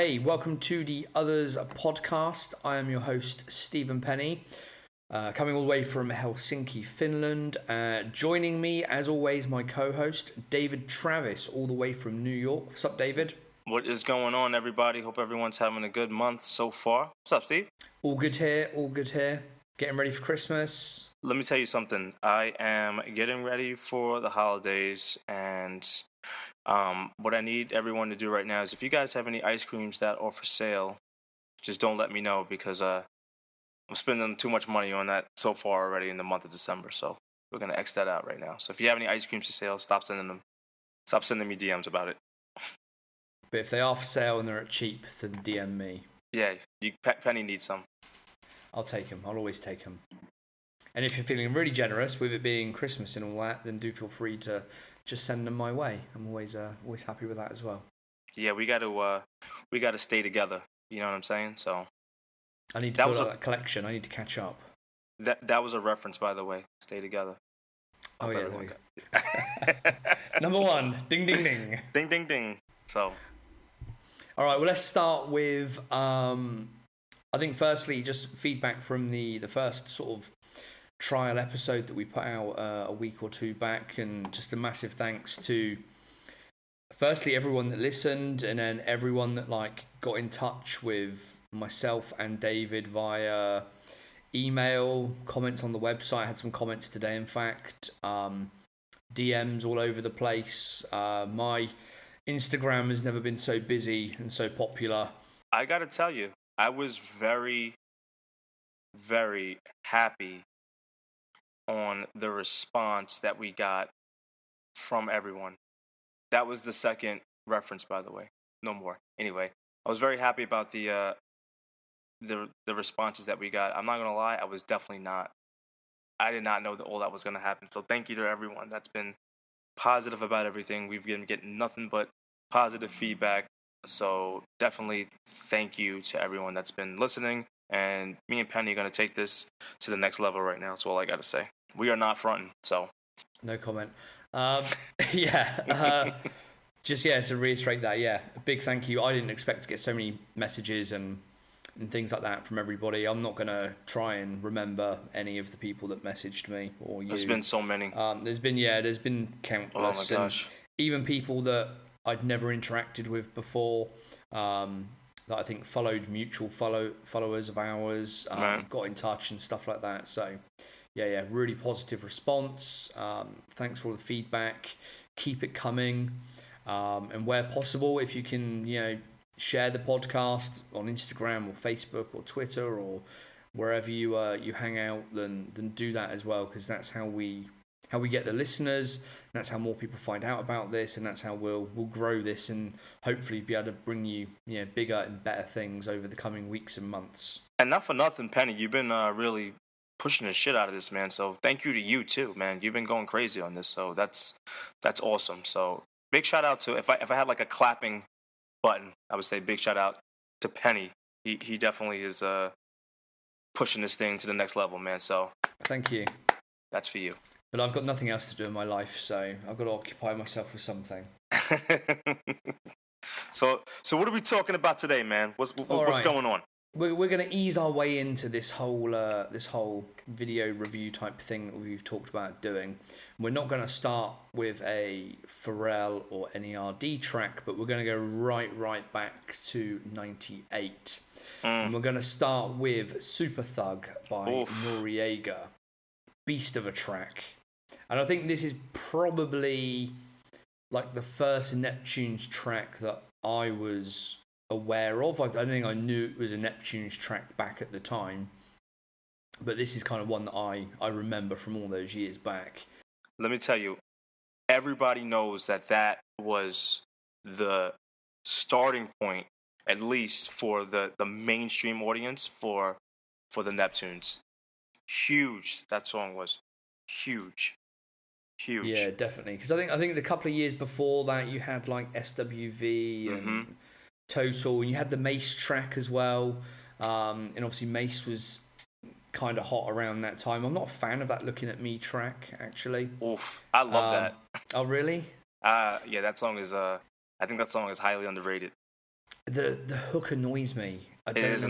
Hey, welcome to the Otherz podcast. I am your host, Stephen Penny, coming all the way from Helsinki, Finland. Joining me, as always, my co-host, David Travis, all the way from New York. What's up, David? What is going on, everybody? Hope everyone's having a good month so far. What's up, Steve? All good here, all good here. Getting ready for Christmas. Let me tell you something. I am getting ready for the holidays, and what I need everyone to do right now is if you guys have any ice creams that are for sale, just don't let me know because I'm spending too much money on that so far already in the month of December. So we're going to X that out right now. So if you have any ice creams for sale, stop sending them. Stop sending me DMs about it. But if they are for sale and they're at cheap, then DM me. Yeah, Penny needs some. I'll take them. I'll always take them. And if you're feeling really generous with it being Christmas and all that, then do feel free to just send them my way. I'm always happy with that as well. Yeah, we got to stay together. You know what I'm saying? So I need to build up that collection. I need to catch up. That was a reference, by the way. Stay together. Oh yeah, there we go. Number one, ding ding ding, ding ding ding. So, all right. Well, let's start with I think firstly just feedback from the first sort of trial episode that we put out a week or two back, and just a massive thanks to firstly everyone that listened, and then everyone that got in touch with myself and David via email, comments on the website. I had some comments today, in fact, DMs all over the place. My Instagram has never been so busy and so popular. I gotta tell you, I was very, very happy on the response that we got from everyone. That was the second reference, by the way. No more. Anyway, I was very happy about the responses that we got. I'm not gonna lie, I did not know that all that was gonna happen. So thank you to everyone that's been positive about everything. We've been getting nothing but positive feedback. So definitely thank you to everyone that's been listening. And me and Penny are gonna take this to the next level right now. That's all I gotta say. We are not fronting, so no comment. Just to reiterate that, a big thank you. I didn't expect to get so many messages and things like that from everybody. I'm not gonna try and remember any of the people that messaged me or you. There's been so many. There's been countless. Oh my gosh. And even people that I'd never interacted with before, that I think followed mutual followers of ours, got in touch and stuff like that. So really positive response. Thanks for all the feedback. Keep it coming. And where possible, if you can, share the podcast on Instagram or Facebook or Twitter or wherever you hang out, then do that as well, because that's how we get the listeners. And that's how more people find out about this, and that's how we'll grow this and hopefully be able to bring you bigger and better things over the coming weeks and months. And not for nothing, Penny, you've been really pushing the shit out of this, man. So thank you to you too, man. You've been going crazy on this, so that's awesome. So big shout out to if I had a clapping button, I would say big shout out to Penny. He definitely is pushing this thing to the next level, man. So thank you. That's for you. But I've got nothing else to do in my life, so I've got to occupy myself with something. So what are we talking about today, man? What's going on? We're going to ease our way into this whole video review type thing that we've talked about doing. We're not going to start with a Pharrell or N.E.R.D track, but we're going to go right back to 98. And we're going to start with Superthug by Noreaga. Beast of a track. And I think this is probably the first Neptunes track that I was aware of. I don't think I knew it was a Neptunes track back at the time, but this is kind of one that I remember from all those years back. Let me tell you, everybody knows that was the starting point, at least for the mainstream audience for the Neptunes. Huge. That song was huge. Yeah, definitely. Because I think a couple of years before that, you had SWV and Total, and you had the Mace track as well. And obviously Mace was kind of hot around that time. I'm not a fan of that Looking at Me track, actually. Oof, I love that. Oh, really? Yeah, that song is. I think that song is highly underrated. The hook annoys me. I don't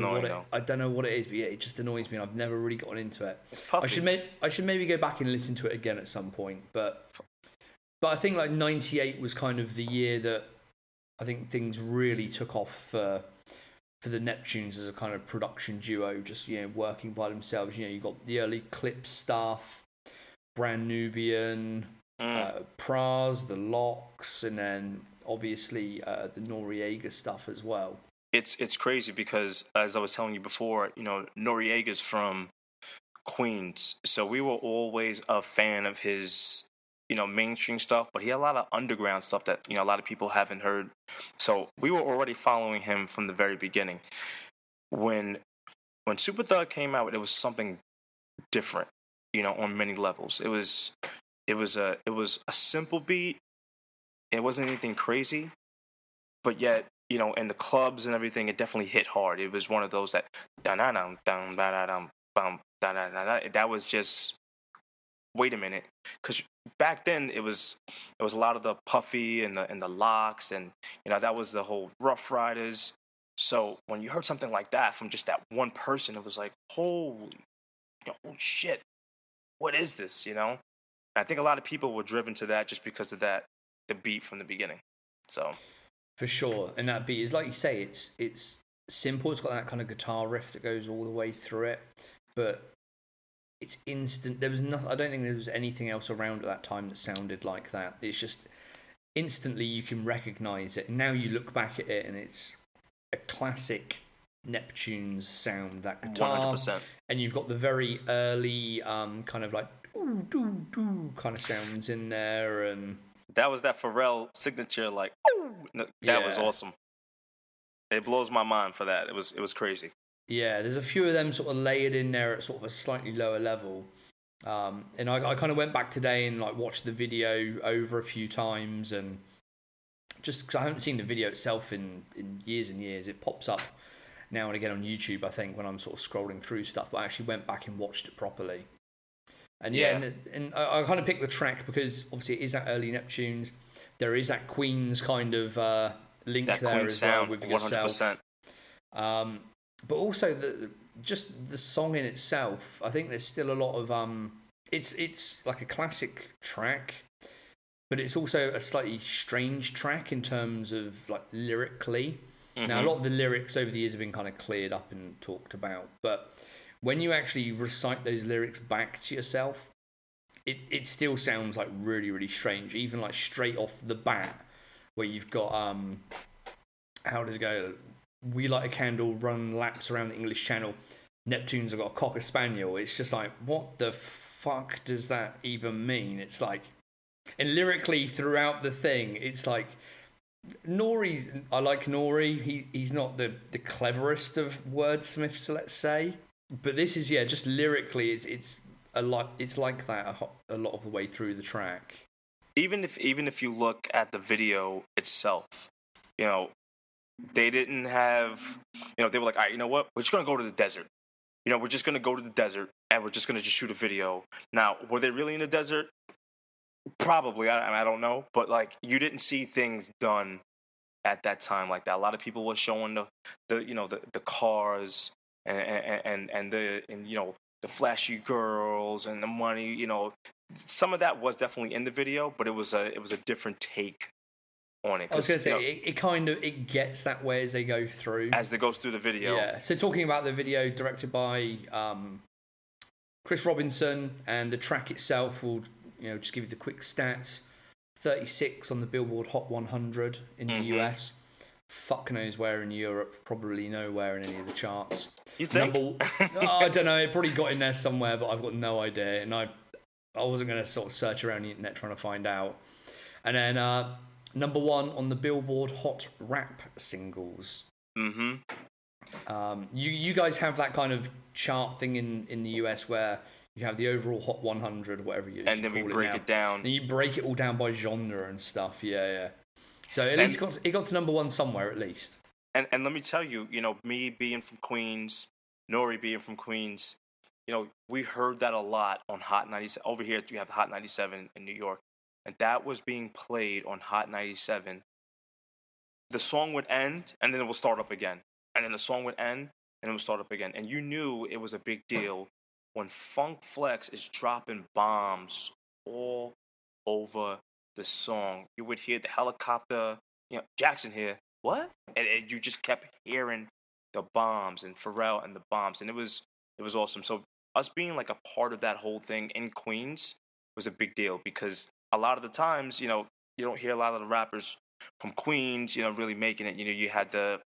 know what it is, but yeah, it just annoys me. I've never really gotten into it. It's puffy. I should maybe go back and listen to it again at some point. But I think like '98 was kind of the year that I think things really took off for the Neptunes as a kind of production duo, just working by themselves. You got the early Clip stuff, Brand Nubian, Praz, the Locks, and then obviously the Noreaga stuff as well. It's crazy because, as I was telling you before, Noreaga's from Queens, so we were always a fan of his, mainstream stuff, but he had a lot of underground stuff that, a lot of people haven't heard. So we were already following him from the very beginning. When Superthug came out, it was something different, on many levels. It was a simple beat. It wasn't anything crazy, but yet, in the clubs and everything, it definitely hit hard. It was one of those that that was just, wait a minute, because back then it was a lot of the Puffy and the Locks, and that was the whole Rough Riders. So when you heard something like that from just that one person, it was like, holy shit, what is this? And I think a lot of people were driven to that just because of the beat from the beginning. So for sure, and that beat is, like you say, it's simple. It's got that kind of guitar riff that goes all the way through it, but it's instant. There was nothing. I don't think there was anything else around at that time that sounded like that. It's just instantly you can recognize it. And now you look back at it, and it's a classic Neptunes sound. That guitar, 100%. And you've got the very early kind of like doo doo doo kind of sounds in there, and that was that Pharrell signature, like, that was awesome. It blows my mind for that. It was crazy. Yeah, there's a few of them sort of layered in there at sort of a slightly lower level. And I kind of went back today and like watched the video over a few times, and just because I haven't seen the video itself in years and years. It pops up now and again on YouTube, I think, when I'm sort of scrolling through stuff, but I actually went back and watched it properly. And and I kind of picked the track because obviously it is that early Neptunes. There is that Queen's kind of link that there as well with yourself. 100%. But also just the song in itself. I think there's still a lot of it's like a classic track, but it's also a slightly strange track in terms of like lyrically. Mm-hmm. Now a lot of the lyrics over the years have been kind of cleared up and talked about, but when you actually recite those lyrics back to yourself, it still sounds like really, really strange, even like straight off the bat, where you've got how does it go? We light a candle, run laps around the English Channel. Neptunes have got a Cocker Spaniel. It's just like, what the fuck does that even mean? It's like, and lyrically throughout the thing, it's like, I like N.E.R.D. He's not the cleverest of wordsmiths, let's say. But this is, just lyrically, it's a lot. It's like that a lot of the way through the track. Even if you look at the video itself, they didn't have, they were like, all right, you know what? We're just gonna go to the desert. We're just gonna go to the desert and we're just gonna shoot a video. Now, were they really in the desert? Probably. I don't know. But like, you didn't see things done at that time like that. A lot of people were showing the cars. And the flashy girls and the money, some of that was definitely in the video, but it was a different take on it. I was going to say it gets that way as they go through the video. Yeah. So talking about the video directed by Chris Robinson, and the track itself will just give you the quick stats: 36 on the Billboard Hot 100 in the US. Fuck knows where in Europe, probably nowhere in any of the charts. You think? I don't know, it probably got in there somewhere, but I've got no idea. And I wasn't going to sort of search around the internet trying to find out. And then number 1 on the Billboard Hot Rap Singles. Mm-hmm. You guys have that kind of chart thing in the US where you have the overall Hot 100, whatever you and then we break it down. And you break it all down by genre and stuff, yeah. So at least it got to number 1 somewhere, at least. And let me tell you, me being from Queens, N.E.R.D being from Queens, we heard that a lot on Hot 97. Over here, we have Hot 97 in New York, and that was being played on Hot 97 the song would end and then it would start up again, and then the song would end and it would start up again, and you knew it was a big deal when Funk Flex is dropping bombs all over the song. You would hear the helicopter, Jackson here, what? And you just kept hearing the bombs and Pharrell and the bombs, and it was awesome. So us being like a part of that whole thing in Queens was a big deal, because a lot of the times, you don't hear a lot of the rappers from Queens, really making it. You had the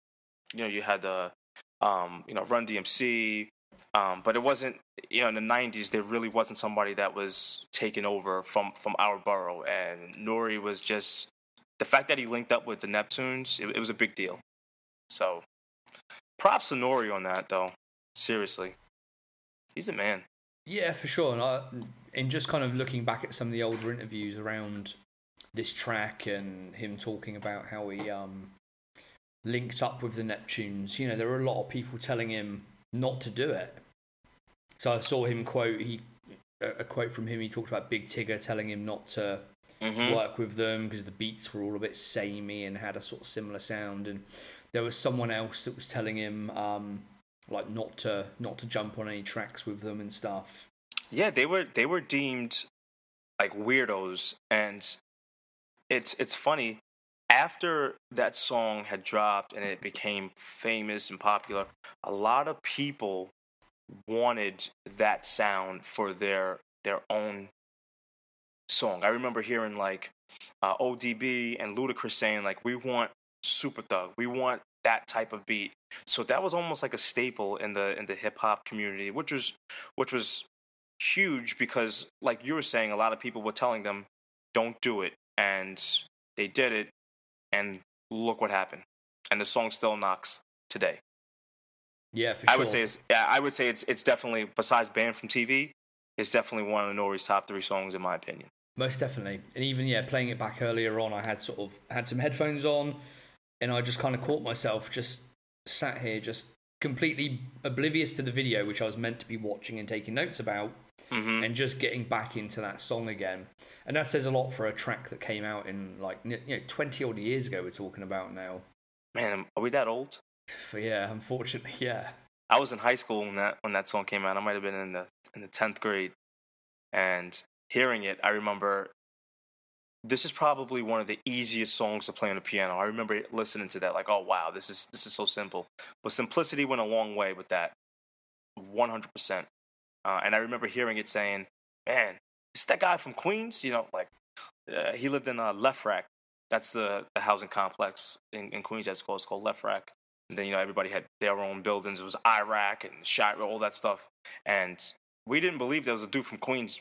Run DMC, but it wasn't, in the 90s, there really wasn't somebody that was taking over from our borough, and N.E.R.D was just, the fact that he linked up with the Neptunes, it was a big deal. So, props to N.E.R.D on that, though. Seriously. He's the man. Yeah, for sure. And just kind of looking back at some of the older interviews around this track and him talking about how he linked up with the Neptunes, there were a lot of people telling him not to do it. So I saw him a quote from him. He talked about Big Tigger telling him not to work with them because the beats were all a bit samey and had a sort of similar sound. And there was someone else that was telling him like not to jump on any tracks with them and stuff. Yeah, they were deemed like weirdos, and it's funny. After that song had dropped and it became famous and popular, a lot of people wanted that sound for their own song. I remember hearing like ODB and Ludacris saying like, we want Superthug, we want that type of beat. So that was almost like a staple in the hip hop community, which was huge, because like you were saying, a lot of people were telling them don't do it, and they did it, and look what happened. And the song still knocks today. Yeah, for sure. I would say it's definitely, besides Banned from TV, it's definitely one of N.E.R.D's top 3 songs in my opinion. Most definitely. And even playing it back earlier on, I had some headphones on, and I just kind of caught myself just sat here just completely oblivious to the video, which I was meant to be watching and taking notes about, and just getting back into that song again. And that says a lot for a track that came out in 20 odd years ago. We're talking about now. Man, are we that old? Yeah, unfortunately, yeah. I was in high school when that song came out. I might have been in the 10th grade, and hearing it, I remember this is probably one of the easiest songs to play on the piano. I remember listening to that like, oh wow, this is so simple. But simplicity went a long way with that, 100%. And I remember hearing it saying, man, it's that guy from Queens, he lived in Left Rack. That's the housing complex in Queens. It's called Left Rack. And then, everybody had their own buildings. It was Iraq and Shire, all that stuff. And we didn't believe there was a dude from Queens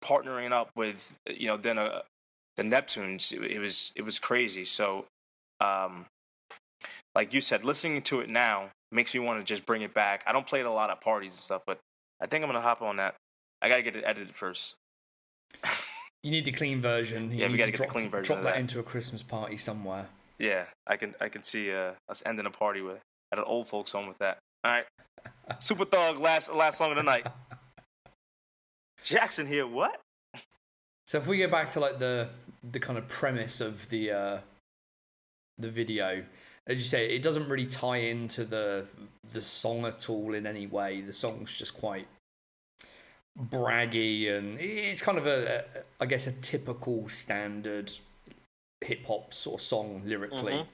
partnering up with, then the Neptunes. It was crazy. So, like you said, listening to it now makes me want to just bring it back. I don't play it a lot at parties and stuff, but I think I'm going to hop on that. I got to get it edited first. You need the clean version. We got to get the clean version. Drop that into a Christmas party somewhere. Yeah, I can see us ending a party at an old folks home with that. All right, Superthug, last song of the night. Jackson here, what? So if we go back to like the kind of premise of the video, as you say, it doesn't really tie into the song at all in any way. The song's just quite braggy, and it's kind of a typical standard hip hop sort of song lyrically.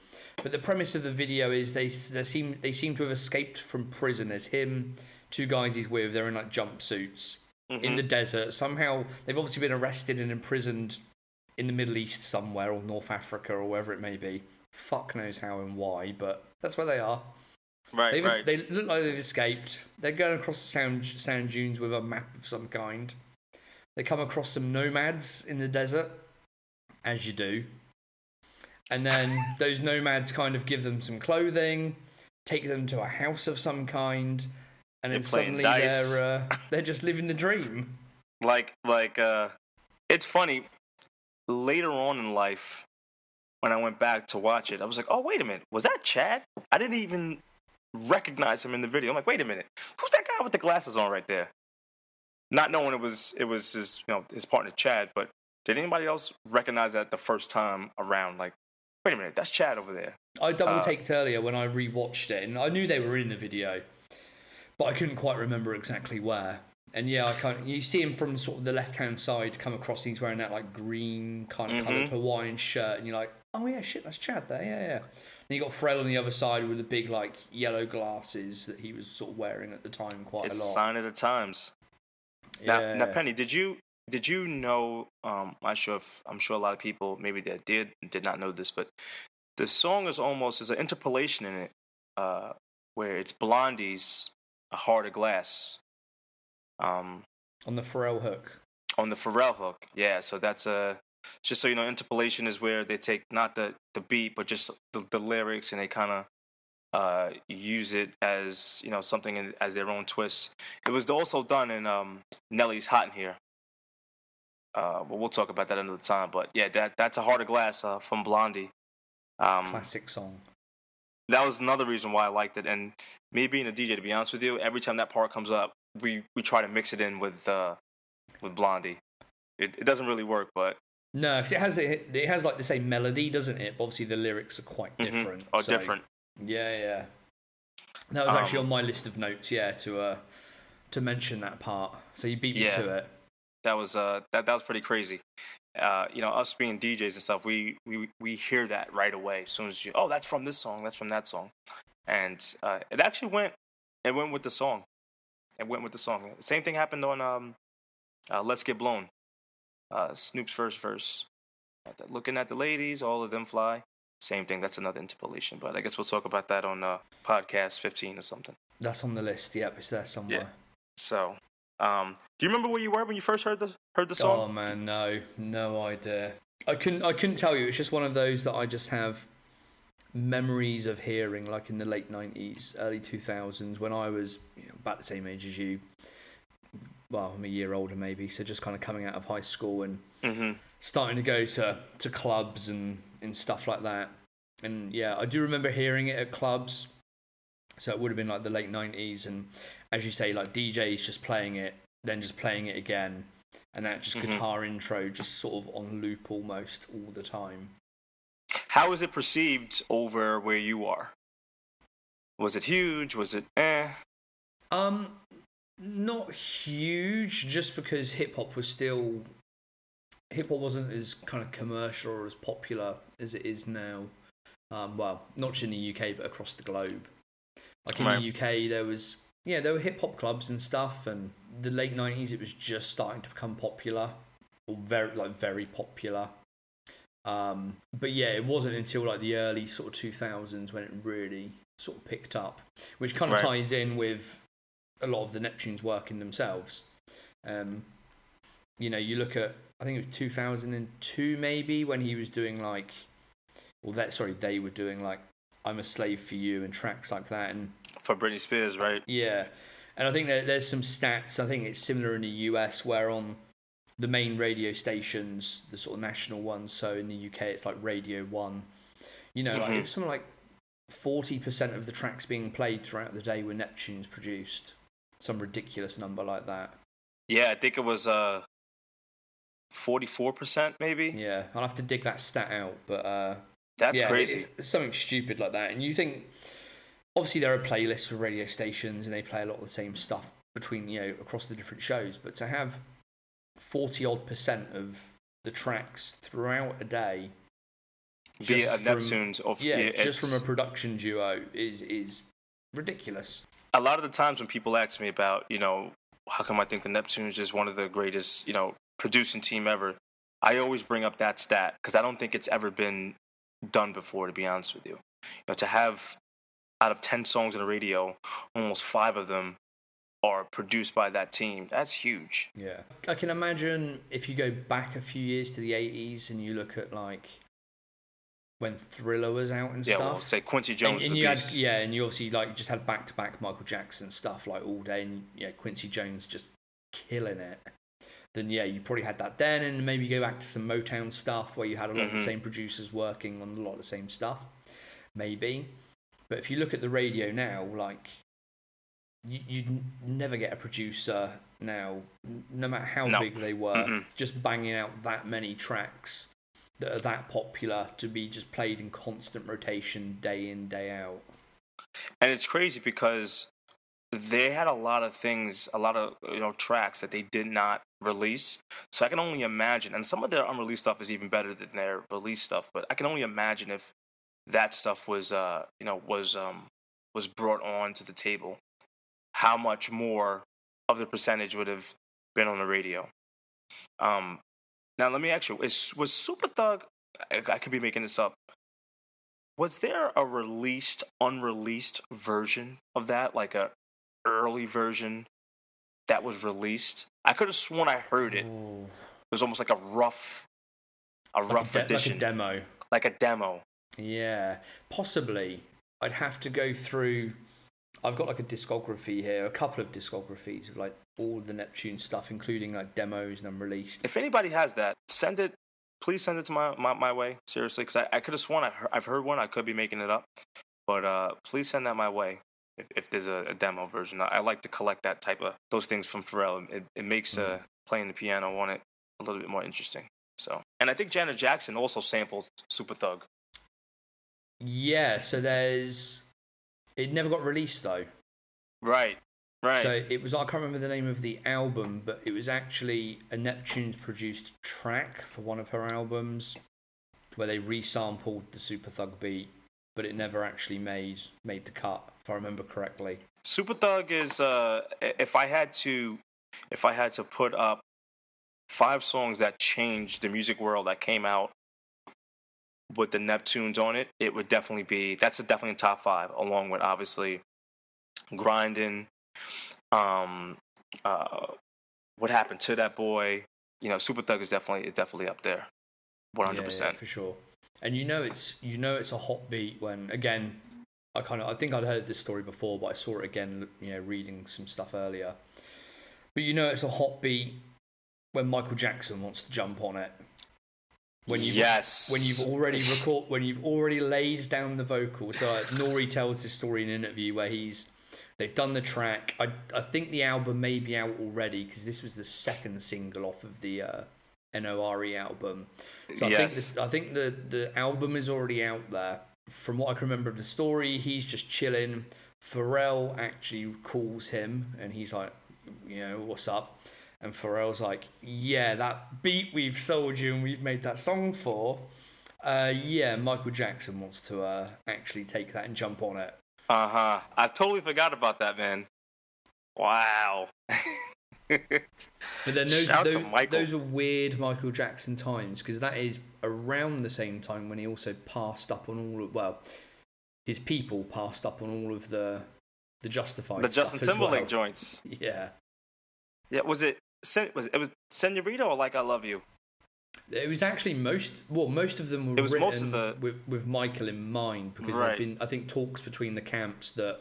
But the premise of the video is they seem to have escaped from prison. There's him, 2 guys he's with. They're in like jumpsuits in the desert. Somehow they've obviously been arrested and imprisoned in the Middle East somewhere, or North Africa, or wherever it may be. Fuck knows how and why, but that's where they are. Right. They look like they've escaped. They're going across the sand dunes with a map of some kind. They come across some nomads in the desert, as you do. And then those nomads kind of give them some clothing, take them to a house of some kind, and then suddenly they're just living the dream. Like it's funny. Later on in life, when I went back to watch it, I was like, oh, wait a minute. Was that Chad? I didn't even recognize him in the video. I'm like, wait a minute. Who's that guy with the glasses on right there? Not knowing it was his, his partner Chad, but did anybody else recognize that the first time around? Like, wait a minute, that's Chad over there. I double taked earlier when I rewatched it, and I knew they were in the video, but I couldn't quite remember exactly where. And yeah, you see him from sort of the left-hand side come across. He's wearing that like green kind of coloured Hawaiian shirt, and you're like, oh yeah, shit, that's Chad there, yeah. And you got Pharrell on the other side with the big like yellow glasses that he was sort of wearing at the time quite a lot. It's a sign of the times. Yeah. Now, Penny, did you know? I'm sure a lot of people maybe that did not know this, but the song is there's an interpolation in it, where it's Blondie's "A Heart of Glass." On the Pharrell hook. On the Pharrell hook, yeah. So that's just so you know, interpolation is where they take not the beat, but just the lyrics, and they kind of use it as, you know, something as their own twist. It was also done in Nelly's "Hot in Here." But we'll talk about that another time. But yeah, that's "A Heart of Glass" from Blondie. Classic song. That was another reason why I liked it. And me being a DJ, to be honest with you, every time that part comes up, we try to mix it in with Blondie. It doesn't really work, but no, because it has like the same melody, doesn't it? But obviously the lyrics are quite different. Oh, so, different. Yeah. That was actually on my list of notes. Yeah, to mention that part. So you beat me to it. That was that was pretty crazy. You know, us being DJs and stuff, we hear that right away. As soon as that's from this song, that's from that song, and it actually went with the song. It went with the song. Same thing happened on "Let's Get Blown." Snoop's first verse. Looking at the ladies, all of them fly. Same thing. That's another interpolation, but I guess we'll talk about that on podcast 15 or something. That's on the list. Yep, it's there somewhere. Yeah. So, do you remember where you were when you first heard the song? Oh man, no idea. I couldn't tell you. It's just one of those that I just have memories of hearing, like in the late 90s, early 2000s, when I was about the same age as you. Well, I'm a year older maybe, so just kind of coming out of high school and starting to go to clubs and stuff like that. And yeah, I do remember hearing it at clubs. So it would have been like the late 90s, and as you say, like DJs just playing it, then just playing it again, and that just guitar intro just sort of on loop almost all the time. How is it perceived over where you are? Was it huge? Was it Not huge, just because hip hop wasn't as kind of commercial or as popular as it is now. Well, not just in the UK, but across the globe. Like in the UK, there were hip hop clubs and stuff, and the late 90s, it was just starting to become popular, or very popular. But yeah, it wasn't until like the early sort of 2000s when it really sort of picked up, which kind of ties in with a lot of the Neptunes working themselves. You look at, I think it was 2002 maybe, when he was doing they were doing like "I'm a Slave for You" and tracks like that, and for Britney Spears, right? Yeah, and I think there's some stats. I think it's similar in the US, where on the main radio stations, the sort of national ones. So in the UK, it's like Radio 1. Like it was something like 40% of the tracks being played throughout the day were Neptunes produced. Some ridiculous number like that. Yeah, I think it was 44% maybe. Yeah, I'll have to dig that stat out, but that's crazy. It's something stupid like that. And you think, obviously there are playlists for radio stations and they play a lot of the same stuff between, across the different shows, but to have 40-odd% of the tracks throughout a day via Neptunes just from a production duo is ridiculous. A lot of the times when people ask me about, how come I think the Neptunes is one of the greatest, producing team ever, I always bring up that stat because I don't think it's ever been done before, to be honest with you. To have out of 10 songs on the radio, almost 5 of them are produced by that team. That's huge. Yeah. I can imagine if you go back a few years to the 80s and you look at like when Thriller was out and stuff. Well, say Quincy Jones. And you obviously like just had back-to-back Michael Jackson stuff like all day, and Quincy Jones just killing it. Then you probably had that then, and maybe go back to some Motown stuff where you had a lot of the same producers working on a lot of the same stuff, maybe. But if you look at the radio now, like you'd never get a producer now, no matter how big they were, just banging out that many tracks that are that popular to be just played in constant rotation day in, day out. And it's crazy because they had a lot of things, a lot of tracks that they did not release. So I can only imagine, and some of their unreleased stuff is even better than their released stuff. But I can only imagine if that stuff was brought on to the table, how much more of the percentage would have been on the radio. Now let me ask you: was Superthug? I could be making this up. Was there a unreleased version of that, like a early version that was released? I could have sworn I heard it. It was almost like a rough edition, like a demo. Yeah, possibly. I'd have to go through. I've got like a discography here, a couple of discographies of like all the Neptune stuff, including like demos and unreleased. If anybody has that, send it. Please send it to my way, seriously, because I could have sworn I've heard one. I could be making it up, but please send that my way if there's a demo version. I like to collect that type of those things from Pharrell. It makes playing the piano on it a little bit more interesting. So, and I think Janet Jackson also sampled Superthug. Yeah, so it never got released though. Right. So it was, I can't remember the name of the album, but it was actually a Neptunes produced track for one of her albums where they resampled the Superthug beat, but it never actually made the cut, if I remember correctly. Superthug is if I had to put up 5 songs that changed the music world that came out with the Neptunes on it, it would definitely be definitely top 5, along with obviously Grindin', What Happened to That Boy. Superthug is definitely up there, 100%. Yeah, for sure. And it's a hot beat when, again, I think I'd heard this story before, but I saw it again, reading some stuff earlier. But it's a hot beat when Michael Jackson wants to jump on it. When you've already laid down the vocals. So N.E.R.D tells this story in an interview where they've done the track. I think the album may be out already because this was the second single off of the N.E.R.D album. So I think the album is already out there. From what I can remember of the story, he's just chilling. Pharrell actually calls him and he's like, what's up? And Pharrell's like, yeah, that beat we've sold you and we've made that song for, Michael Jackson wants to actually take that and jump on it. I totally forgot about that, man. Wow. But then those are weird Michael Jackson times, because that is around the same time when he also passed up on his people passed up on all of the Justified the stuff Justin Timberlake joints. Yeah. Was it Senorita or Like I Love You? It was actually most of them were written with Michael in mind, because there've been, I think, talks between the camps that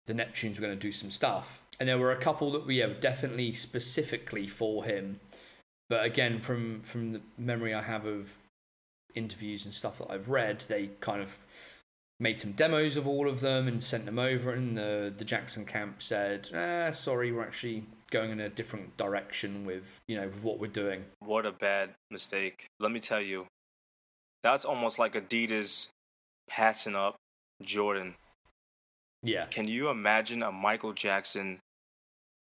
the Neptunes were going to do some stuff, and there were a couple that were definitely specifically for him. But again, from the memory I have of interviews and stuff that I've read, they kind of made some demos of all of them and sent them over, and the Jackson camp said, sorry, we're actually going in a different direction with what we're doing. What a bad mistake. Let me tell you, that's almost like Adidas passing up Jordan. Yeah. Can you imagine a Michael Jackson,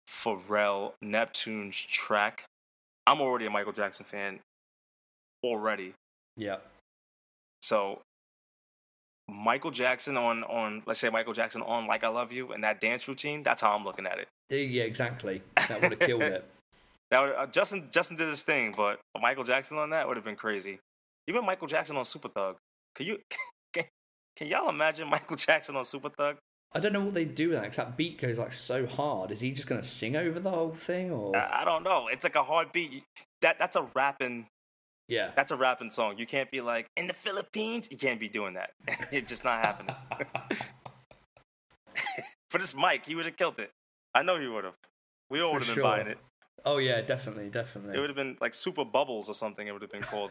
Pharrell, Neptunes track? I'm already a Michael Jackson fan already. Yeah. So Michael Jackson on let's say Michael Jackson on Like I Love You and that dance routine, that's how I'm looking at it. Yeah, exactly. That would have killed it. Justin did his thing, but Michael Jackson on that would have been crazy. Even Michael Jackson on Superthug. Can y'all imagine Michael Jackson on Superthug? I don't know what they do with that, because that beat goes like so hard. Is he just going to sing over the whole thing, or? I don't know. It's like a hard beat. That's a rapping. Yeah. That's a rapping song. You can't be like, in the Philippines. You can't be doing that. It's just not happening. For this Mike, he would have killed it. I know he would have. We all would have been buying it. Oh yeah, definitely. It would have been like Super Bubbles or something. It would have been called.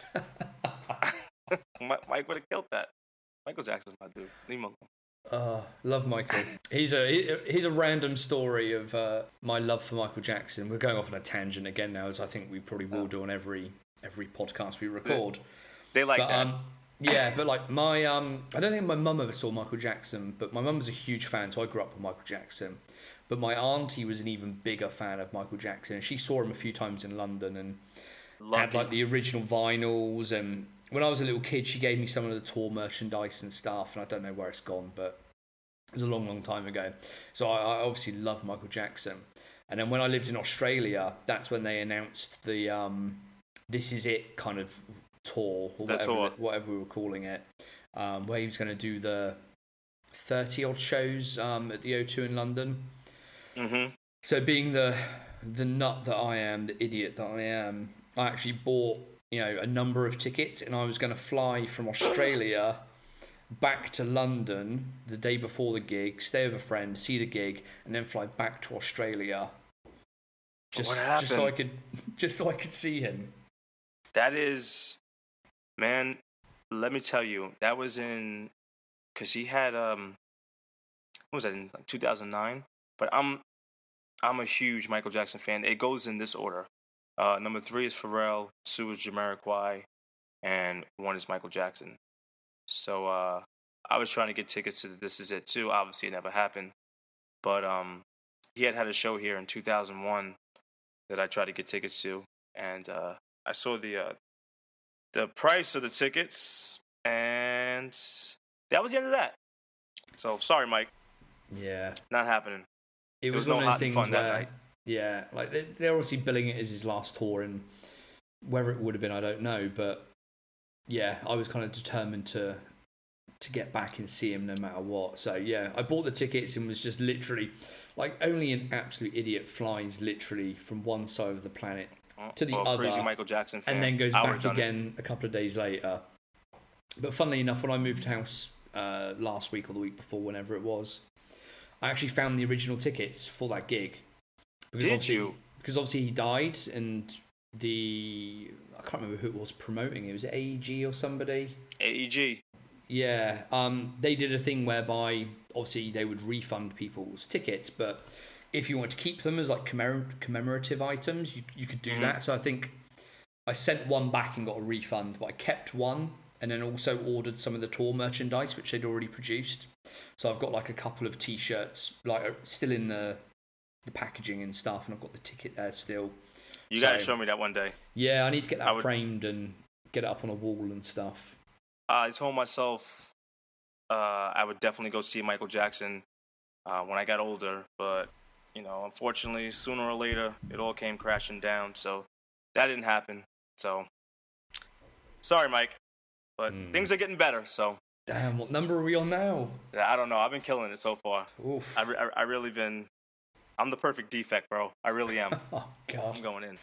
Mike would have killed that. Michael Jackson's my dude. Leave him alone. Love Michael. Here's a random story of my love for Michael Jackson. We're going off on a tangent again now, as I think we probably will do on every podcast we record. They like But that. yeah, but like my I don't think my mum ever saw Michael Jackson, but my mum was a huge fan, so I grew up with Michael Jackson. But my auntie was an even bigger fan of Michael Jackson, and she saw him a few times in London and had like Lucky. the original vinyls. And when I was a little kid, she gave me some of the tour merchandise and stuff, and I don't know where it's gone, but it was a long, long time ago. So I obviously love Michael Jackson. And then when I lived in Australia, that's when they announced the "This Is It" kind of tour, or whatever we were calling it, where he was going to do the 30 odd shows at the O2 in London. Mm-hmm. So being the nut that I am, the idiot that I am, I actually bought a number of tickets, and I was going to fly from Australia back to London the day before the gig, stay with a friend, see the gig, and then fly back to Australia. What happened? Just so I could see him. That is, man. Let me tell you, that was because he had what was that in like 2009? But I'm a huge Michael Jackson fan. It goes in this order. Number 3 is Pharrell, 2 is Jamiroquai, and 1 is Michael Jackson. So I was trying to get tickets to This Is It too. Obviously, it never happened. But he had a show here in 2001 that I tried to get tickets to, and I saw the price of the tickets, and that was the end of that. So sorry, Mike. Yeah, not happening. It was one of those things where, yeah, like they're obviously billing it as his last tour, and whether it would have been, I don't know, but yeah, I was kind of determined to get back and see him no matter what. So yeah, I bought the tickets and was just literally like, only an absolute idiot flies literally from one side of the planet to the other, crazy Michael Jackson fan, and then goes back again a couple of days later. But funnily enough, when I moved house last week or the week before, whenever it was, I actually found the original tickets for that gig. Did you? Because obviously he died, and I can't remember who it was promoting it. Was it AEG or somebody? AEG. Yeah, they did a thing whereby obviously they would refund people's tickets, but if you want to keep them as like commemorative items, you could do that. So I think I sent one back and got a refund, but I kept one and then also ordered some of the tour merchandise which they'd already produced. So I've got like a couple of t-shirts like still in the packaging and stuff, and I've got the ticket there still. You gotta show me that one day. Yeah, I need to get that framed and get it up on a wall and stuff. I told myself I would definitely go see Michael Jackson when I got older, but unfortunately, sooner or later, it all came crashing down. So that didn't happen. So sorry, Mike, but things are getting better. So damn, what number are we on now? I don't know. I've been killing it so far. Oof. I really been. I'm the perfect defect, bro. I really am. Oh God. I'm going in.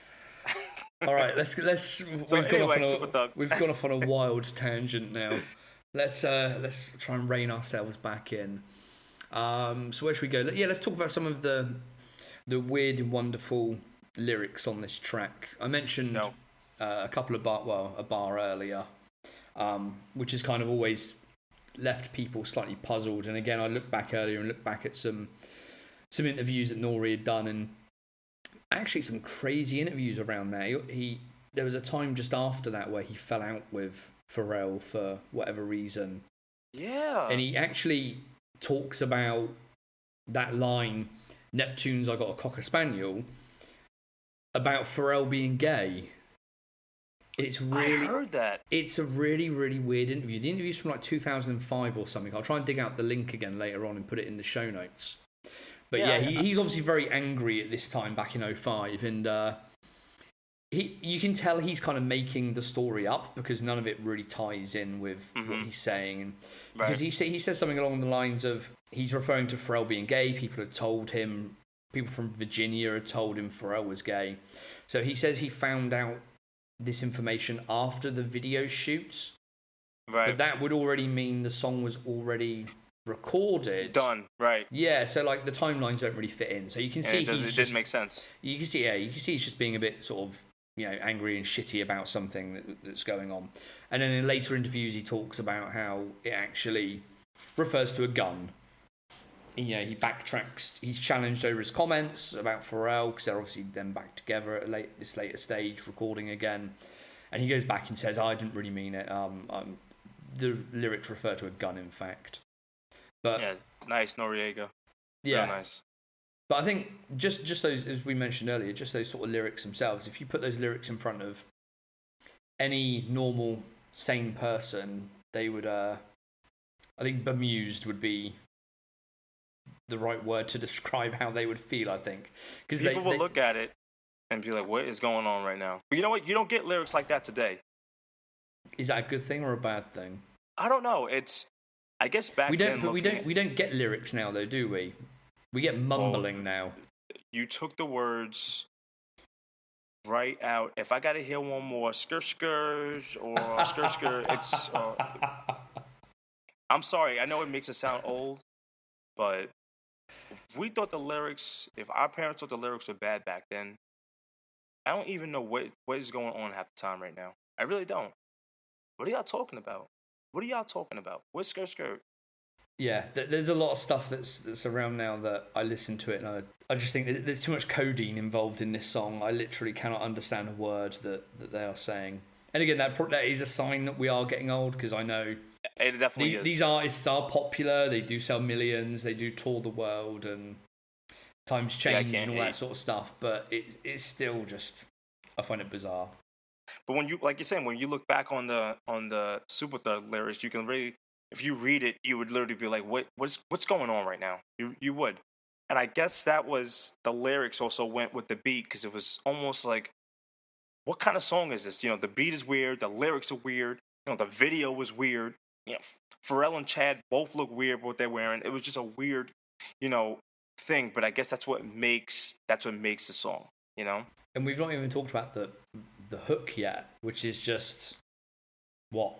All right, let's. So we've gone off on a wild tangent now. Let's try and rein ourselves back in. So where should we go? Yeah, let's talk about some of the weird and wonderful lyrics on this track. I mentioned a couple of a bar earlier, which has kind of always left people slightly puzzled. And again, I looked back earlier and looked back at some interviews that N.E.R.D had done, and actually some crazy interviews around there. There was a time just after that where he fell out with Pharrell for whatever reason. Yeah. And he actually talks about that line, Neptunes, I got a Cocker Spaniel, about Pharrell being gay. I heard that. It's a really, really weird interview. The interview's from like 2005 or something. I'll try and dig out the link again later on and put it in the show notes. But he's obviously very angry at this time back in 2005, and you can tell he's kind of making the story up because none of it really ties in with what he's saying. And because he says something along the lines of, he's referring to Pharrell being gay. People from Virginia had told him Pharrell was gay. So he says he found out this information after the video shoots. Right. But that would already mean the song was already recorded, done, right? Yeah, so like the timelines don't really fit in. So you can see it didn't make sense. You can see he's just being a bit sort of angry and shitty about something that's going on. And then in later interviews, he talks about how it actually refers to a gun. He backtracks. He's challenged over his comments about Pharrell because they're obviously then back together at this later stage, recording again. And he goes back and says, I didn't really mean it. The lyrics refer to a gun, in fact. But yeah, nice, Noreaga. Yeah. Real nice. But I think just those, as we mentioned earlier, just those sort of lyrics themselves, if you put those lyrics in front of any normal, sane person, they would, I think bemused would be the right word to describe how they would feel, I think. Because people will look at it and be like, what is going on right now? But you know what? You don't get lyrics like that today. Is that a good thing or a bad thing? I don't know. I guess back then... But we don't get lyrics now, though, do we? We get mumbling now. You took the words right out. If I got to hear one more skr or skr, it's... I'm sorry. I know it makes it sound old, but if our parents thought the lyrics were bad back then, I don't even know what is going on half the time right now. I really don't. What are y'all talking about? What's skr? Yeah, there's a lot of stuff that's around now that I listen to it and I just think there's too much codeine involved in this song. I literally cannot understand a word that they are saying. And again, that is a sign that we are getting old, because I know it definitely is. These artists are popular. They do sell millions. They do tour the world, and times change and all that sort of stuff. But it's still just, I find it bizarre. But when you, like you're saying, when you look back on the Superthug lyrics, you can really, if you read it, you would literally be like, what's going on right now? You would. And I guess that was, the lyrics also went with the beat, because it was almost like, what kind of song is this? You know, the beat is weird, the lyrics are weird, you know, the video was weird. You know, Pharrell and Chad both look weird with what they're wearing. It was just a weird, you know, thing. But I guess that's what makes the song, you know? And we've not even talked about the hook yet, which is just what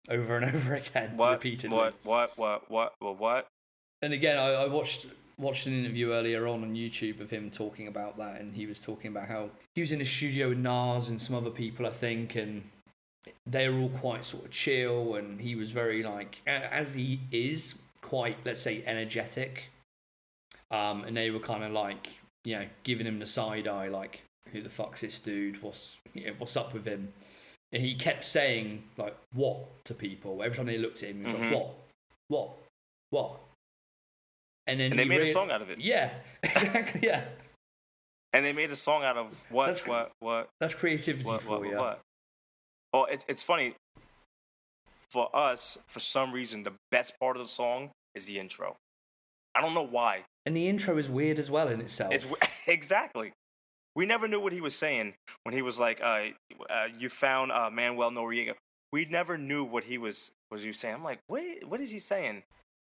over and over again, repeatedly. What? And again, I watched an interview earlier on YouTube of him talking about that, and he was talking about how he was in a studio with N.E.R.D and some other people, I think, and they were all quite sort of chill, and he was very, like, as he is, quite, let's say, energetic. And they were kind of like, you know, giving him the side eye, like, who the fuck's this dude? What's up with him? And he kept saying, like, what to people. Every time they looked at him, he was like, what? And then they made a song out of it. Yeah, exactly, yeah. And they made a song out of what? That's creativity for you. What? Well, it's funny. For us, for some reason, the best part of the song is the intro. I don't know why. And the intro is weird as well in itself. Exactly. We never knew what he was saying when he was like, you found Manuel Noriega. We never knew what he was saying. I'm like, wait, what is he saying?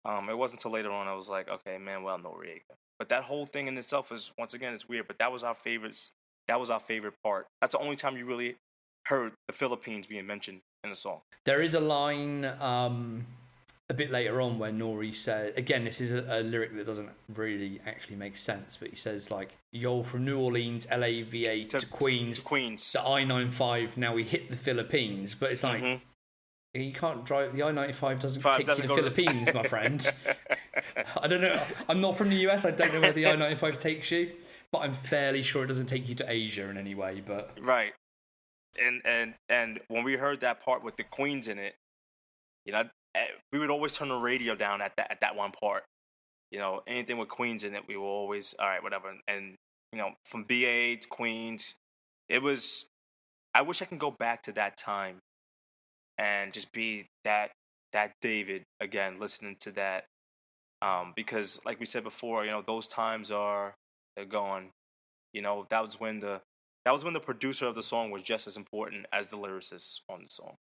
It wasn't until later on I was like, okay, Manuel Noriega. But that whole thing in itself is, once again, it's weird. But that was our favorites. That was our favorite part. That's the only time you really heard the Philippines being mentioned in the song. There is a line a bit later on where Nori said, again, this is a lyric that doesn't really actually make sense, but he says, like, yo, from New Orleans, LA, VA to Queens, the I-95, now we hit the Philippines. But it's like, you can't drive, the I-95 doesn't take you to the Philippines, my friend. I don't know, I'm not from the US, I don't know where the I-95 takes you, but I'm fairly sure it doesn't take you to Asia in any way. But right. And when we heard that part with the Queens in it, you know, we would always turn the radio down at that one part. You know, anything with Queens in it, we were always, all right, whatever. And, you know, from BA to Queens, it was, I wish I can go back to that time and just be that David again, listening to that. Because like we said before, you know, those times they're gone. You know, that was when the producer of the song was just as important as the lyricist on the song.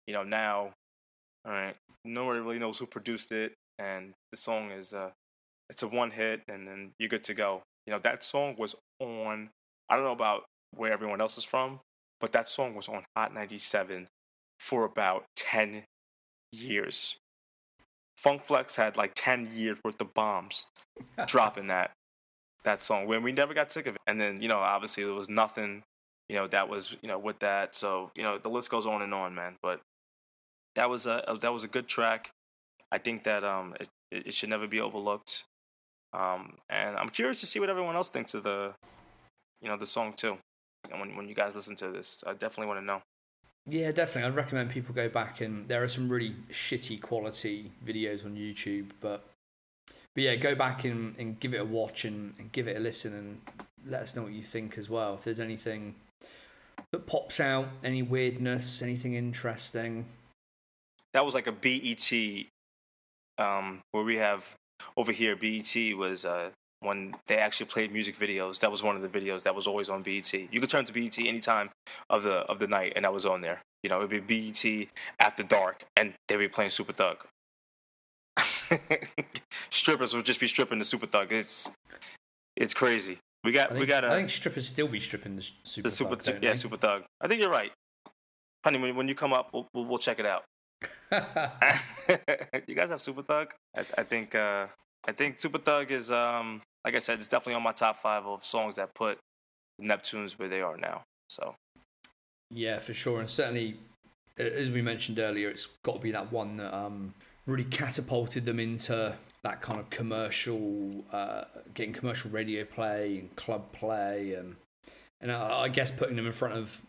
You know, now, all right, nobody really knows who produced it, and the song is it's a one hit, and then you're good to go. You know, that song was on, I don't know about where everyone else is from, but that song was on Hot 97 for about 10 years. Funk Flex had like 10 years worth of bombs dropping that song when we never got sick of it. And then, you know, obviously there was nothing, you know, that was, you know, with that. So, you know, the list goes on and on, man. But that was a good track. I think that it should never be overlooked. And I'm curious to see what everyone else thinks of the song too. when you guys listen to this. I definitely want to know. Yeah, definitely. I'd recommend people go back, and there are some really shitty quality videos on YouTube, but yeah, go back and give it a watch and give it a listen, and let us know what you think as well. If there's anything that pops out, any weirdness, anything interesting. That was like a BET, where we have over here. BET was when they actually played music videos. That was one of the videos that was always on BET. You could turn to BET any time of the night, and that was on there. You know, it'd be BET after dark, and they'd be playing Superthug. Strippers would just be stripping the Superthug. It's crazy. We got. I think strippers still be stripping the Superthug. Yeah, Superthug. I think you're right, honey. When you come up, we'll check it out. You guys have Superthug? I think Superthug is like I said, it's definitely on my top 5 of songs that put Neptunes where they are now. So yeah, for sure, and certainly, as we mentioned earlier, it's got to be that one that really catapulted them into that kind of commercial, getting commercial radio play and club play, and I guess putting them in front of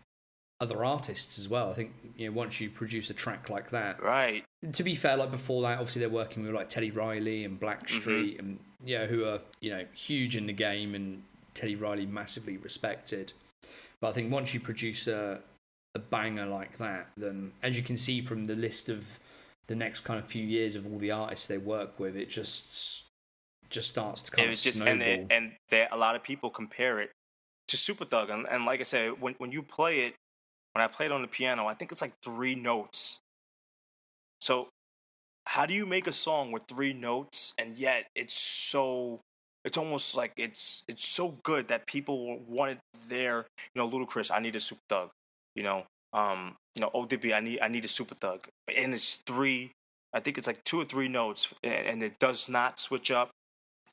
other artists as well. I think, you know, once you produce a track like that, right. To be fair, like before that, obviously they're working with like Teddy Riley and Blackstreet, and who are, you know, huge in the game, and Teddy Riley massively respected. But I think once you produce a banger like that, then as you can see from the list of the next kind of few years of all the artists they work with, it just starts to kind of snowball. And a lot of people compare it to Superthug, and like I said, when you play it, when I play it on the piano, I think it's like 3 notes. So how do you make a song with 3 notes, and yet it's almost like it's so good that people want it there. You know, Ludacris, I need a Superthug. ODB, I need a Superthug, and it's 3. I think it's like 2 or 3 notes, and it does not switch up.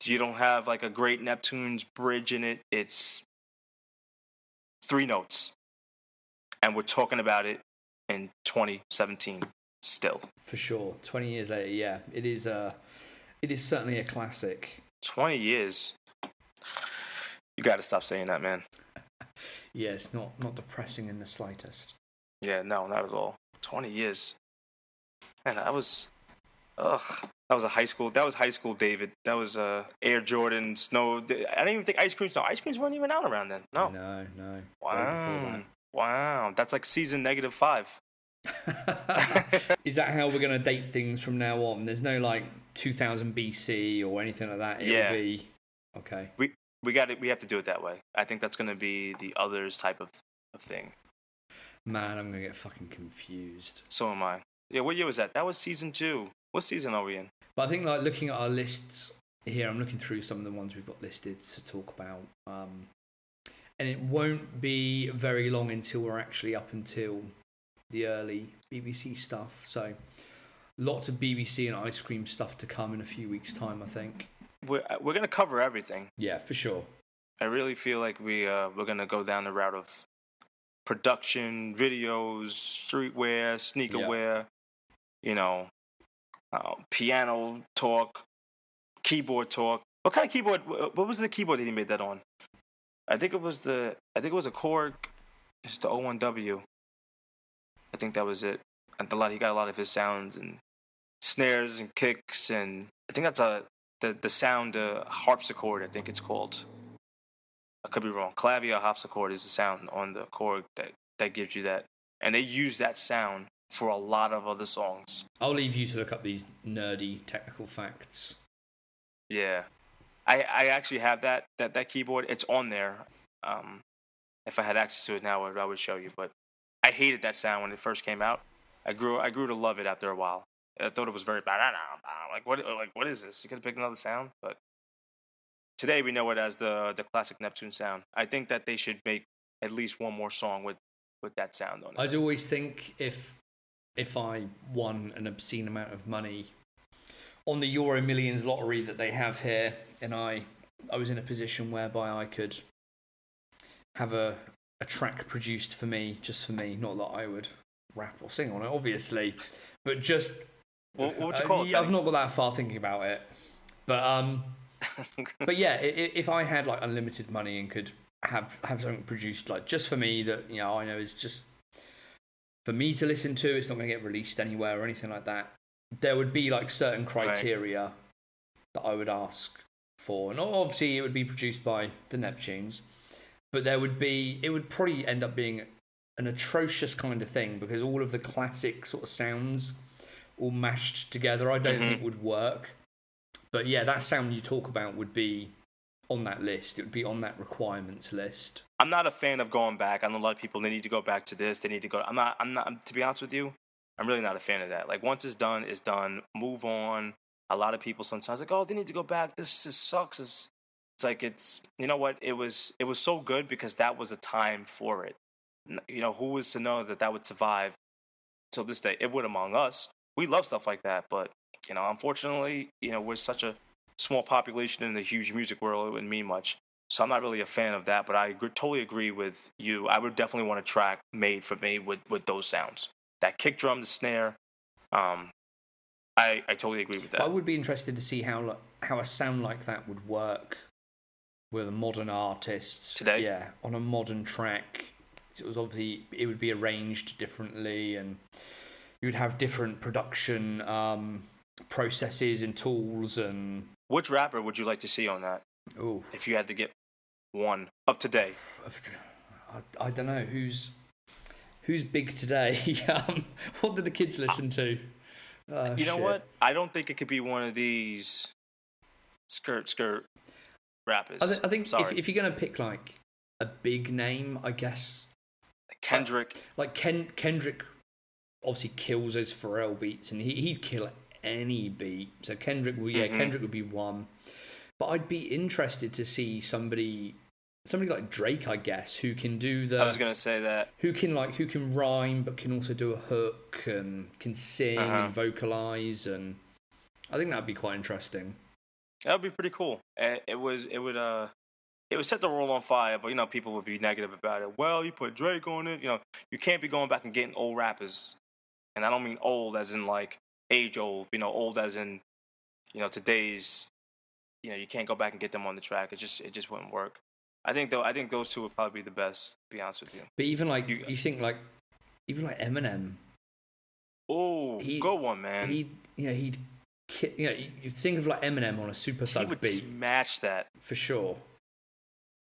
You don't have like a great Neptunes bridge in it. It's 3 notes, and we're talking about it in 2017 still. For sure, 20 years later, yeah, it is certainly a classic. 20 years. You got to stop saying that, man. Yeah, it's not depressing in the slightest. Yeah, no, not at all. 20 years. Man, that was a high school. That was high school, David. That was Air Jordan, Snow. I didn't even think Ice Creams weren't even out around then. No. No. Wow. That's like season -5. Is that how we're going to date things from now on? There's no like 2000 BC or anything like that. It'll be okay. We have to do it that way. I think that's going to be the Otherz type of thing. Man, I'm going to get fucking confused. So am I. Yeah, what year was that? That was season 2. What season are we in? But I think, like, looking at our lists here, I'm looking through some of the ones we've got listed to talk about. And it won't be very long until we're actually up until the early BBC stuff. So lots of BBC and Ice Cream stuff to come in a few weeks' time, I think. We're going to cover everything. Yeah, for sure. I really feel like we're going to go down the route of production, videos, streetwear, sneakerwear, piano talk, keyboard talk. What kind of keyboard? What was the keyboard that he made that on? I think it was a Korg. It's the 01W. I think that was it. And he got a lot of his sounds and snares and kicks, and I think that's the sound harpsichord. I think it's called. I could be wrong. Clavier harpsichord is the sound on the Korg that gives you that, and they use that sound for a lot of other songs. I'll leave you to look up these nerdy technical facts. Yeah, I actually have that keyboard. It's on there. If I had access to it now, I would show you. But I hated that sound when it first came out. I grew to love it after a while. I thought it was very bad. What is this? You could have picked another sound, but today we know it as the classic Neptune sound. I think that they should make at least one more song with that sound on it. I'd always think if I won an obscene amount of money on the Euro Millions lottery that they have here, and I was in a position whereby I could have a track produced for me, just for me, not that I would rap or sing on it, obviously, but just... What would you call it? I've not got that far thinking about it. But yeah, if I had like unlimited money and could have something produced like just for me that I know is just for me to listen to. It's not going to get released anywhere or anything like that. There would be like certain criteria that I would ask for, and obviously it would be produced by the Neptunes, but it would probably end up being an atrocious kind of thing because all of the classic sort of sounds all mashed together I don't think would work. But yeah, that sound you talk about would be on that list. It would be on that requirements list. I'm not a fan of going back. I know a lot of people, they need to go back to this. They need to go. I'm not, to be honest with you, I'm really not a fan of that. Like, once it's done. Move on. A lot of people sometimes like, oh, they need to go back. This just sucks. It's like, you know what? It was so good because that was a time for it. Who was to know that would survive till this day? It would among us. We love stuff like that, but, unfortunately, we're such a small population in the huge music world. It wouldn't mean much. So I'm not really a fan of that, but I totally agree with you. I would definitely want a track made for me with those sounds. That kick drum, the snare. I totally agree with that. I would be interested to see how a sound like that would work with a modern artist. Today? Yeah, on a modern track. It would be arranged differently and you would have different production processes and tools. And which rapper would you like to see on that? Ooh. If you had to get one of today. I don't know who's big today. What do the kids listen to? You know what? I don't think it could be one of these skirt rappers. I think if you're gonna pick like a big name, I guess Kendrick. Kendrick obviously kills those Pharrell beats, and he'd kill any beat. So Kendrick would be one. But I'd be interested to see somebody like Drake, I guess, who can do the. I was gonna say that. Who can rhyme, but can also do a hook and can sing and vocalize, and I think that'd be quite interesting. That would be pretty cool. It would set the world on fire, but people would be negative about it. Well, you put Drake on it. You can't be going back and getting old rappers, and I don't mean old as in like age old. Old as in today's. You can't go back and get them on the track. It just wouldn't work. I think those two would probably be the best, to be honest with you. But even like you think like even like Eminem. Oh, good one, man. You think of like Eminem on a Superthug beat. He would smash that for sure.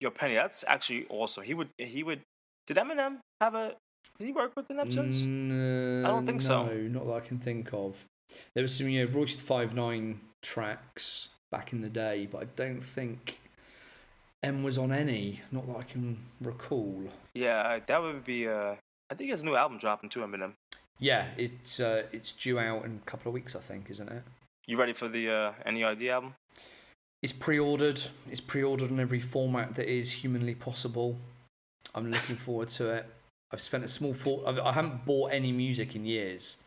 Yo, Penny, that's actually awesome. He would. Did Eminem did he work with the Neptunes? I don't think so. No, not that I can think of. There was some Royce the 5'9" tracks back in the day, but I don't think M was on any. Not that I can recall. Yeah, that would be. I think he has a new album dropping too, Eminem. Yeah, it's due out in a couple of weeks, I think, isn't it? You ready for the N.E.R.D. album? It's pre-ordered. It's pre-ordered in every format that is humanly possible. I'm looking forward to it. I've spent a small I haven't bought any music in years.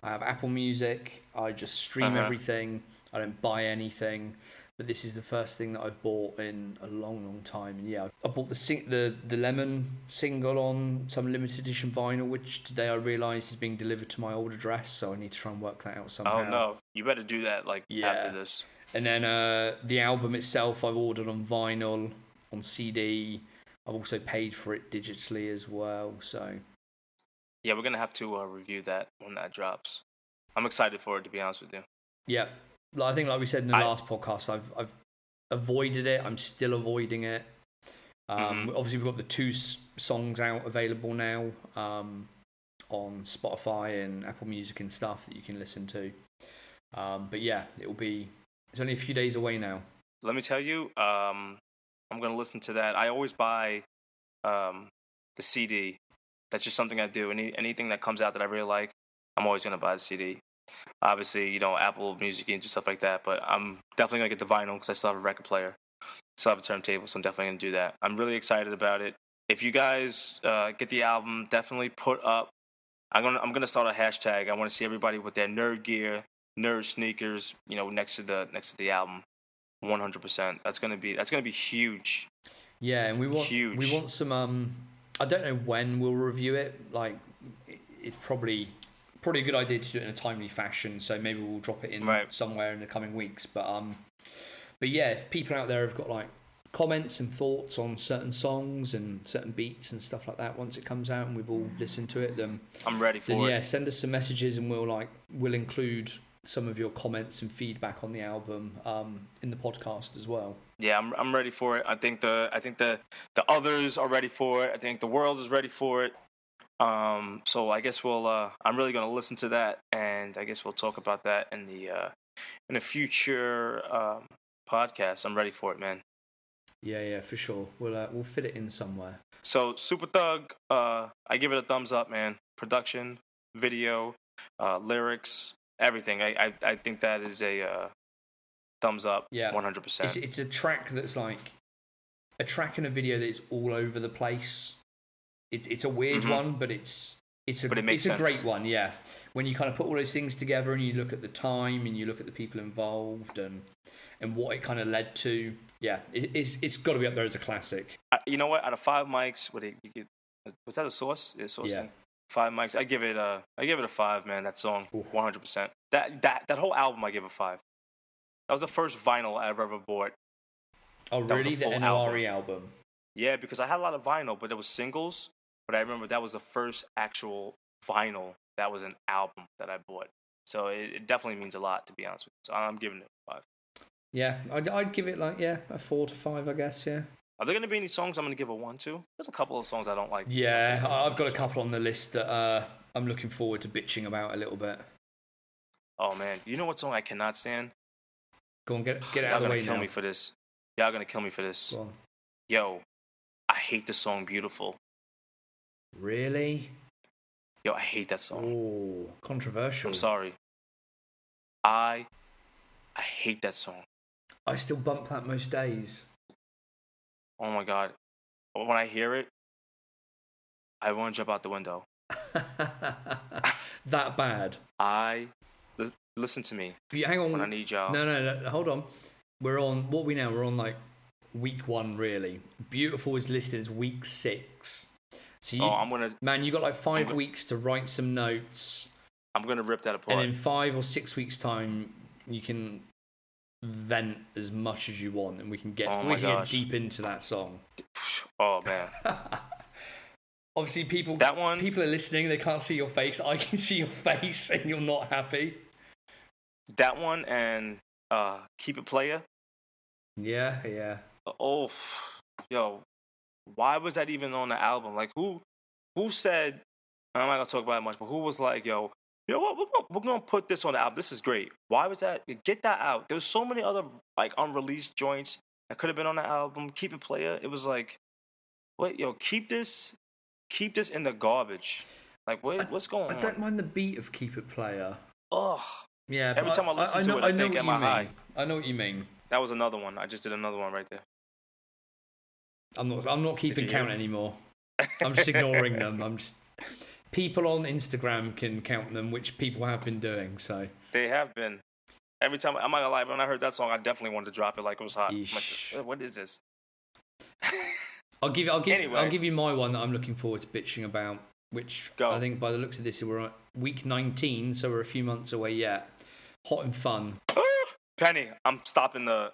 I have Apple Music. I just stream everything. I don't buy anything. But this is the first thing that I've bought in a long, long time. And yeah, I bought the Lemon single on some limited edition vinyl, which today I realised is being delivered to my old address. So I need to try and work that out somehow. Oh no, you better do that after this. And then the album itself I've ordered on vinyl, on CD. I've also paid for it digitally as well. So yeah, we're gonna have to review that when that drops. I'm excited for it, to be honest with you. Yeah, I think like we said in the last podcast, I've avoided it. I'm still avoiding it. Obviously, we've got the 2 songs out available now on Spotify and Apple Music and stuff that you can listen to. But yeah, it's only a few days away now. Let me tell you, I'm going to listen to that. I always buy the CD. That's just something I do. Anything that comes out that I really like, I'm always going to buy the CD. Obviously, Apple Music and stuff like that, but I'm definitely going to get the vinyl because I still have a record player. Still have a turntable, so I'm definitely going to do that. I'm really excited about it. If you guys get the album, definitely put up. I'm gonna start a hashtag. I want to see everybody with their N.E.R.D gear, N.E.R.D neakers, next to the album. 100%. That's gonna be huge. Yeah, and we want some. I don't know when we'll review it. Like, it's probably a good idea to do it in a timely fashion. So maybe we'll drop it in somewhere in the coming weeks. But yeah, if people out there have got like comments and thoughts on certain songs and certain beats and stuff like that once it comes out and we've all listened to it, then I'm ready for it. Yeah, send us some messages and we'll include some of your comments and feedback on the album in the podcast as well. Yeah, I'm ready for it. I think the Otherz are ready for it. I think the world is ready for it. So I guess I'm really gonna listen to that, and I guess we'll talk about that in the future podcast. I'm ready for it, man. Yeah, for sure. We'll fit it in somewhere. So Superthug, I give it a thumbs up, man. Production, video, lyrics, everything. I think that is a thumbs up. Yeah, 100%. It's a track that's like a track and a video that is all over the place. It's a weird one, but it's a great one. Yeah, when you kind of put all those things together and you look at the time and you look at the people involved and what it kind of led to. Yeah, it's got to be up there as a classic. You know what? Out of 5 mics, was that a Source? Yeah, Source. Yeah. 5 mics. I give it a 5, man. That song, 100%. That whole album, I give a 5. That was the first vinyl I ever bought. Oh, really? The N.E.R.D album? Yeah, because I had a lot of vinyl, but there was singles. But I remember that was the first actual vinyl that was an album that I bought. So it definitely means a lot, to be honest with you. So I'm giving it a 5. Yeah, I'd give it a 4 to 5, I guess. Yeah. Are there going to be any songs I'm going to give a 1 to? There's a couple of songs I don't like. Yeah, I've got a couple on the list that I'm looking forward to bitching about a little bit. Oh man, you know what song I cannot stand? Go on, get out of the way now. Y'all gonna kill me for this. Y'all gonna kill me for this. Go on. Yo, I hate the song "Beautiful." Really? Yo, I hate that song. Oh, controversial. I'm sorry. I hate that song. I still bump that most days. Oh my god. When I hear it, I want to jump out the window. That bad? Listen to me. Hang on. When I need y'all. No, hold on. We're on like week 1, really. Beautiful is listed as week 6. So you got like 5 weeks to write some notes. I'm gonna rip that apart. And in 5 or 6 weeks' time, you can vent as much as you want, and we can get deep into that song. Oh man. Obviously, people are listening. They can't see your face. I can see your face, and you're not happy. That one and Keep It Player. Yeah. Oh, yo, why was that even on the album? Like, who said? I'm not gonna talk about it much, but who was like, yo, you know what? We're gonna put this on the album. This is great. Why was that? Get that out. There's so many other like unreleased joints that could have been on the album. Keep It Player. It was like, wait, yo, keep this in the garbage. Like, what's going on? I don't mind the beat of Keep It Player. Ugh. Yeah, every time I listen to it, I think, am I high? I know what you mean. That was another one. I just did another one right there. I'm not keeping count anymore. I'm just ignoring them. People on Instagram can count them, which people have been doing. So they have been. Every time, I'm not gonna lie, when I heard that song, I definitely wanted to drop it like it was hot. Like, what is this? I'll give you my one that I'm looking forward to bitching about. Which I think by the looks of this, we're on week 19, so we're a few months away yet. Hot and Fun. Penny, I'm stopping the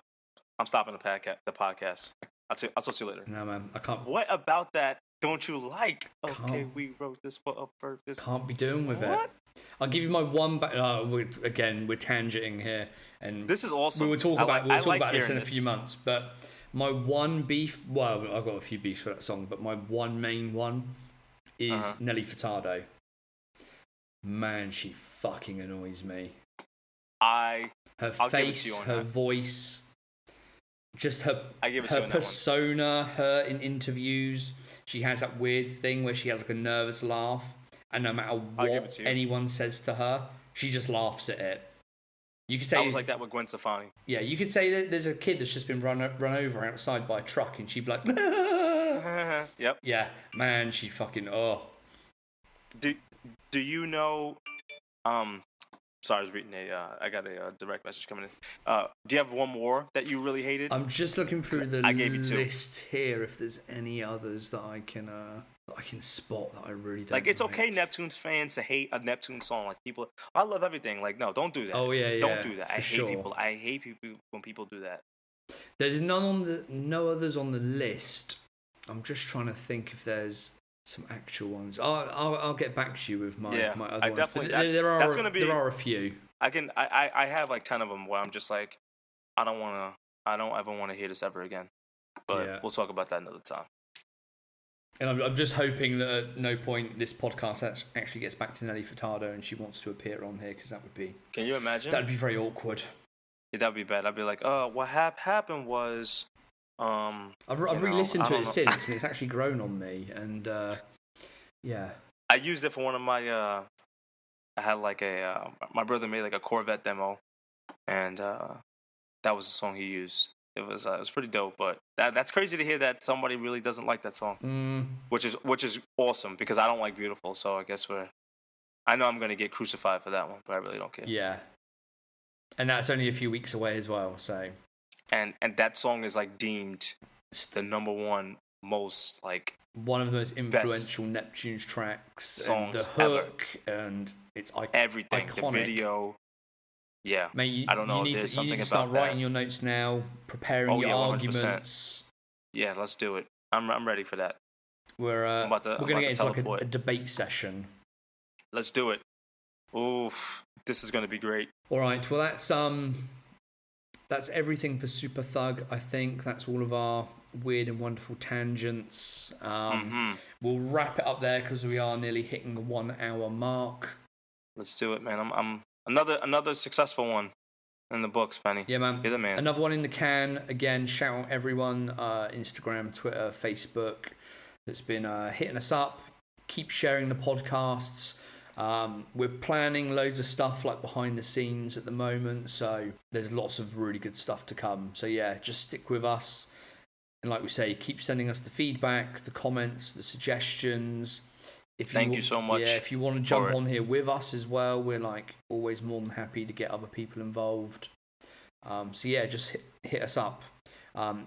podcast. I'll talk to you later. No, man, I can't. What about that don't you like? Okay, we wrote this for a purpose. Can't be doing with it. I'll give you my one. We're tangenting here, and this is awesome. We will talk about this in a few months. But my one beef. Well, I've got a few beefs for that song, but my one main one is Nelly Furtado. Man, she fucking annoys me. Her face, her voice, just her persona, her in interviews. She has that weird thing where she has like a nervous laugh, and no matter what anyone says to her, she just laughs at it. You could say I was like that with Gwen Stefani. Yeah, you could say that there's a kid that's just been run over outside by a truck, and she'd be like, "Yep." Yeah, man, she fucking Do you know? Sorry, I was reading I got a direct message coming in. Do you have one more that you really hated? I'm just looking through the list here if there's any others that I can spot that I really don't like. It's okay, Neptunes fans, to hate a Neptunes song. Like people, I love everything. Like no, don't do that. Oh yeah, don't do that. I hate people when people do that. There's no others on the list. I'm just trying to think if there's some actual ones. I'll get back to you with my other ones. Definitely, there are a few. I have like 10 of them where I'm just like, I don't ever want to hear this ever again. But we'll talk about that another time. And I'm just hoping that at no point this podcast actually gets back to Nelly Furtado and she wants to appear on here, because that would be... Can you imagine? That would be very awkward. Yeah, that would be bad. I'd be like, what happened was... I've re-listened to it since, and it's actually grown on me. And, yeah. I used it for one of my... I had like a... my brother made like a Corvette demo, and that was the song he used. It was pretty dope, but that's crazy to hear that somebody really doesn't like that song, which is awesome, because I don't like Beautiful, so I guess I know I'm gonna get crucified for that one, but I really don't care. Yeah, and that's only a few weeks away as well, so. And that song is like deemed the number one most like one of the most influential Neptunes tracks, songs, and the hook, ever. And it's everything, iconic. The video. Yeah, mate, I don't know. You need to start writing your notes now, preparing your arguments. 100%. Yeah, let's do it. I'm ready for that. We're gonna get into like a debate session. Let's do it. Oof, this is gonna be great. All right, well that's everything for Superthug. I think that's all of our weird and wonderful tangents. We'll wrap it up there because we are nearly hitting the 1 hour mark. Let's do it, man. I'm another successful one in the books, Penny. Yeah, man. You're the man. Another one in the can. Again, shout out everyone, Instagram, Twitter, Facebook, that's been hitting us up. Keep sharing the podcasts. We're planning loads of stuff like behind the scenes at the moment, so there's lots of really good stuff to come. So yeah, just stick with us. And like we say, keep sending us the feedback, the comments, the suggestions. Thank you so much. Yeah, if you want to jump on here with us as well, we're like always more than happy to get other people involved. So yeah, just hit us up.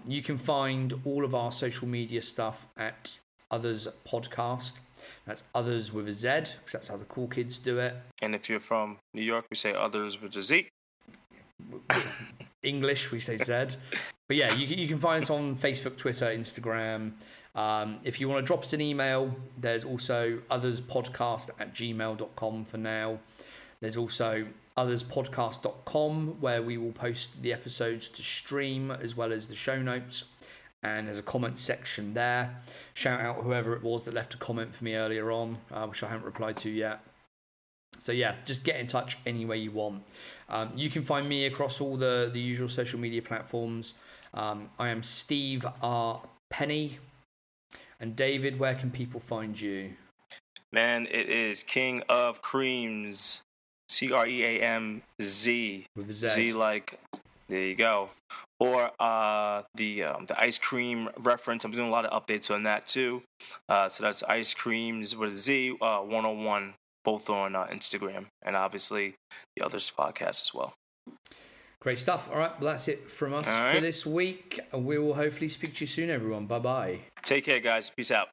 You can find all of our social media stuff at Otherz Podcast. That's Otherz with a Z, because that's how the cool kids do it. And if you're from New York, we say Otherz with a Z. English, we say Z. But yeah, you can find us on Facebook, Twitter, Instagram. If you want to drop us an email, there's also otherspodcast@gmail.com for now. There's also otherspodcast.com, where we will post the episodes to stream as well as the show notes. And there's a comment section there. Shout out whoever it was that left a comment for me earlier on, which I haven't replied to yet. So yeah, just get in touch any way you want. You can find me across all the usual social media platforms. I am Steve R. Penny. And David, where can people find you? Man, it is King of Creams. CREAMZ. With a Z. Z like, there you go. Or the ice cream reference. I'm doing a lot of updates on that too. So that's Ice Creams with a Z, 101, both on Instagram. And obviously the Otherz podcast as well. Great stuff. All right, well, that's it from us for this week. We will hopefully speak to you soon, everyone. Bye-bye. Take care, guys. Peace out.